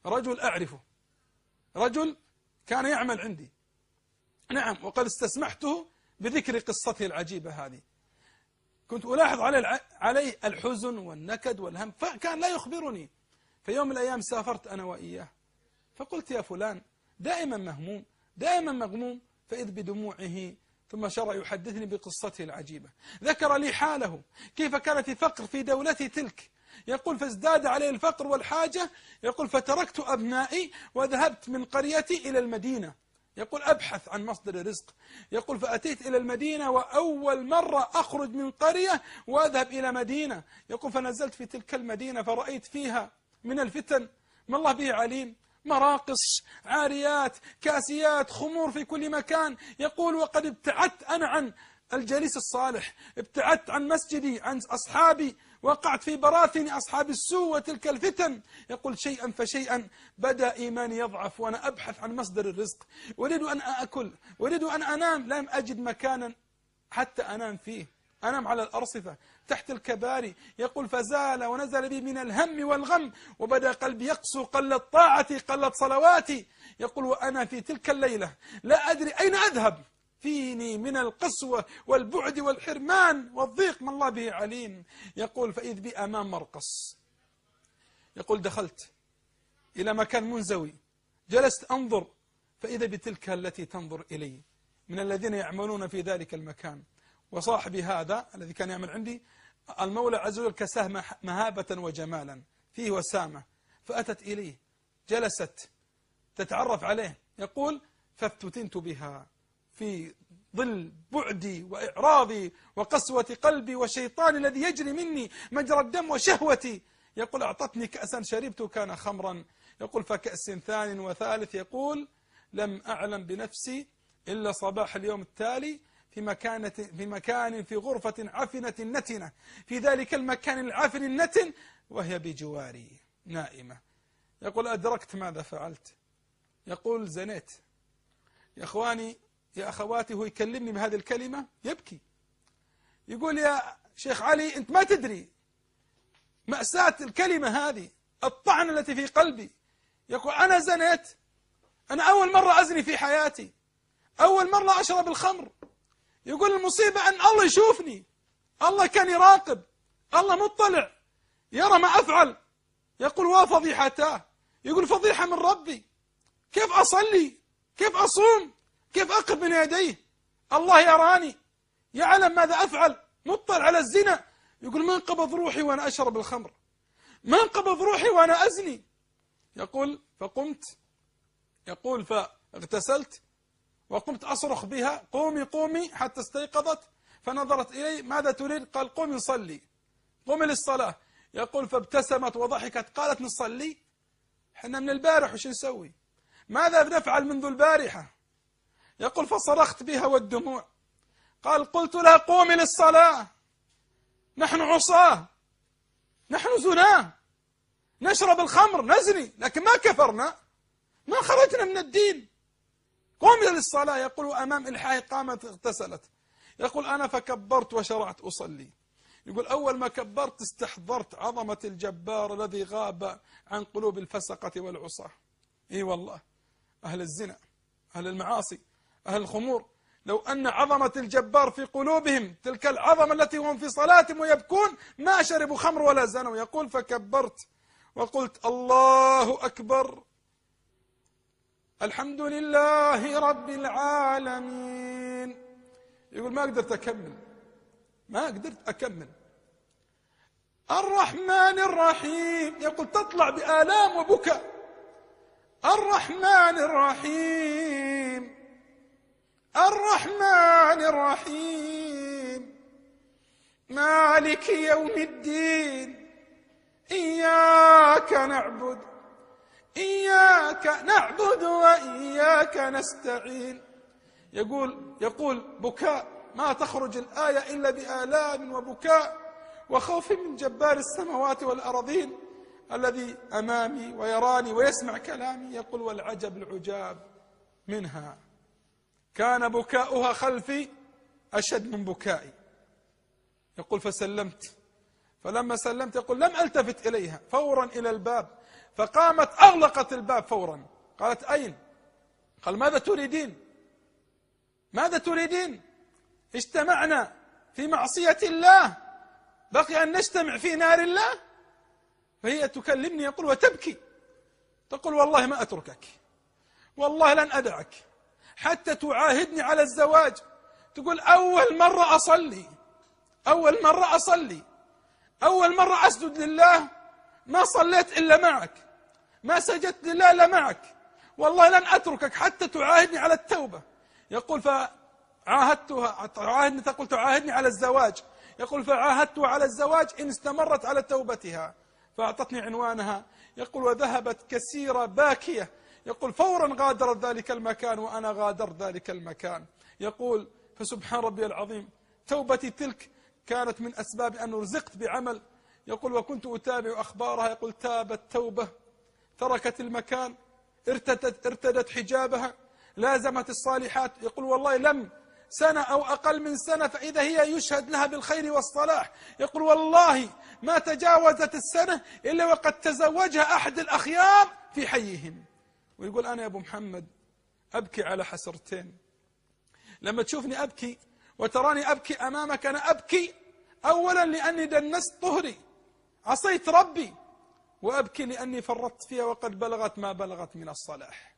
رجل أعرفه، رجل كان يعمل عندي، نعم، وقد استسمحته بذكر قصته العجيبة هذه. كنت ألاحظ عليه الحزن والنكد والهم، فكان لا يخبرني. في يوم من الأيام سافرت أنا وإياه، فقلت يا فلان دائما مهموم دائما مغموم، فإذ بدموعه ثم شرع يحدثني بقصته العجيبة. ذكر لي حاله، كيف كان في فقر في دولتي تلك. يقول فازداد عليه الفقر والحاجة، يقول فتركت أبنائي وذهبت من قريتي إلى المدينة، يقول أبحث عن مصدر رزق. يقول فأتيت إلى المدينة وأول مرة أخرج من قرية وأذهب إلى مدينة. يقول فنزلت في تلك المدينة فرأيت فيها من الفتن ما الله به عليم، مراقص، عاريات، كاسيات، خمور في كل مكان. يقول وقد ابتعدت أنا عن الجليس الصالح، ابتعدت عن مسجدي، عن أصحابي، وقعت في براثن أصحاب السوء وتلك الفتن. يقول شيئا فشيئا بدأ إيماني يضعف وأنا أبحث عن مصدر الرزق، أريد أن أكل، أريد أن أنام، لم أجد مكانا حتى أنام فيه، أنام على الأرصفة تحت الكباري. يقول فزال ونزل بي من الهم والغم، وبدأ قلبي يقسو، قلت طاعتي، قلت صلواتي. يقول وأنا في تلك الليلة لا أدري أين أذهب، فيني من القسوة والبعد والحرمان والضيق ما الله به عليم. يقول فإذ بي أمام مرقص. يقول دخلت إلى مكان منزوي، جلست أنظر، فإذا بتلك التي تنظر إلي من الذين يعملون في ذلك المكان. وصاحبي هذا الذي كان يعمل عندي المولى عز وجل كساه مهابة وجمالا، فيه وسامة، فأتت إليه جلست تتعرف عليه. يقول فافتتنت بها في ظل بعدي وإعراضي وقسوة قلبي والشيطان الذي يجري مني مجرى الدم وشهوتي. يقول أعطتني كأسا شربته كان خمرا. يقول فكأس ثاني وثالث. يقول لم أعلم بنفسي إلا صباح اليوم التالي في مكان في غرفة عفنة نتنة، في ذلك المكان العفن النتن وهي بجواري نائمة. يقول أدركت ماذا فعلت. يقول زنيت. يا أخواني يا أخواتي، هو يكلمني بهذه الكلمة يبكي، يقول يا شيخ علي أنت ما تدري مأساة الكلمة هذه، الطعن التي في قلبي. يقول أنا زنيت، أنا أول مرة أزني في حياتي، أول مرة أشرب الخمر. يقول المصيبة أن الله يشوفني، الله كان يراقب، الله مطلع يرى ما أفعل. يقول وفضيحتاه، يقول فضيحة من ربي، كيف أصلي، كيف أصوم، كيف أقف من يديه، الله يراني يعلم ماذا أفعل، مطلع على الزنا. يقول ما انقبض روحي وأنا أشرب الخمر، ما انقبض روحي وأنا أزني. يقول فقمت، يقول فاغتسلت وقمت أصرخ بها قومي قومي حتى استيقظت، فنظرت إلي ماذا تريد؟ قال قومي نصلي، قومي للصلاة. يقول فابتسمت وضحكت قالت نصلي؟ احنا من البارح وش نسوي؟ ماذا بنفعل منذ البارحة؟ يقول فصرخت بها والدموع. قال قلت لها قومي للصلاة، نحن عصاه، نحن زناه، نشرب الخمر، نزني، لكن ما كفرنا، ما خرجنا من الدين، قومي للصلاة. يقول أمام إلحاحي قامت اغتسلت. يقول أنا فكبرت وشرعت أصلي. يقول أول ما كبرت استحضرت عظمة الجبار الذي غاب عن قلوب الفسقة والعصاة. إي والله أهل الزنا، أهل المعاصي، أهل الخمور، لو أن عظمة الجبار في قلوبهم تلك العظمة التي هم في صلاتهم ويبكون ما شربوا خمر ولا زنوا. يقول فكبرت وقلت الله أكبر، الحمد لله رب العالمين. يقول ما قدرت أكمل، ما قدرت أكمل. الرحمن الرحيم. يقول تطلع بآلام وبكاء. الرحمن الرحيم، الرحمن الرحيم، مالك يوم الدين، إياك نعبد، إياك نعبد وإياك نستعين. يقول بكاء، ما تخرج الآية إلا بآلام وبكاء وخوف من جبار السماوات والأرضين الذي أمامي ويراني ويسمع كلامي. يقول والعجب العجاب منها كان بكاؤها خلفي أشد من بكائي. يقول فسلمت، فلما سلمت يقول لم ألتفت إليها، فورا إلى الباب فقامت أغلقت الباب فورا. قالت أين؟ قال ماذا تريدين؟ ماذا تريدين؟ اجتمعنا في معصية الله، بقي أن نجتمع في نار الله؟ فهي تكلمني يقول وتبكي، تقول والله ما أتركك، والله لن أدعك حتى تعاهدني على الزواج. تقول أول مرة أصلي، أول مرة أصلي، أول مرة أسجد لله، ما صليت إلا معك، ما سجدت لله إلا معك، والله لن أتركك حتى تعاهدني على التوبة. يقول فعاهدتها، تقول تعاهدني على الزواج. يقول فعاهدتها على الزواج إن استمرت على توبتها، فأعطتني عنوانها. يقول وذهبت كسيرة باكية. يقول فورا غادرت ذلك المكان وأنا غادرت ذلك المكان. يقول فسبحان ربي العظيم، توبتي تلك كانت من أسباب أن رزقت بعمل. يقول وكنت أتابع أخبارها. يقول تابت توبة، تركت المكان، ارتدت حجابها، لازمت الصالحات. يقول والله لم سنة أو أقل من سنة فإذا هي يشهد لها بالخير والصلاح. يقول والله ما تجاوزت السنة إلا وقد تزوجها أحد الأخيار في حيهم. ويقول أنا يا أبو محمد أبكي على حسرتين. لما تشوفني أبكي وتراني أبكي أمامك، أنا أبكي أولا لأني دنست طهري، عصيت ربي، وأبكي لأني فرطت فيها وقد بلغت ما بلغت من الصلاح.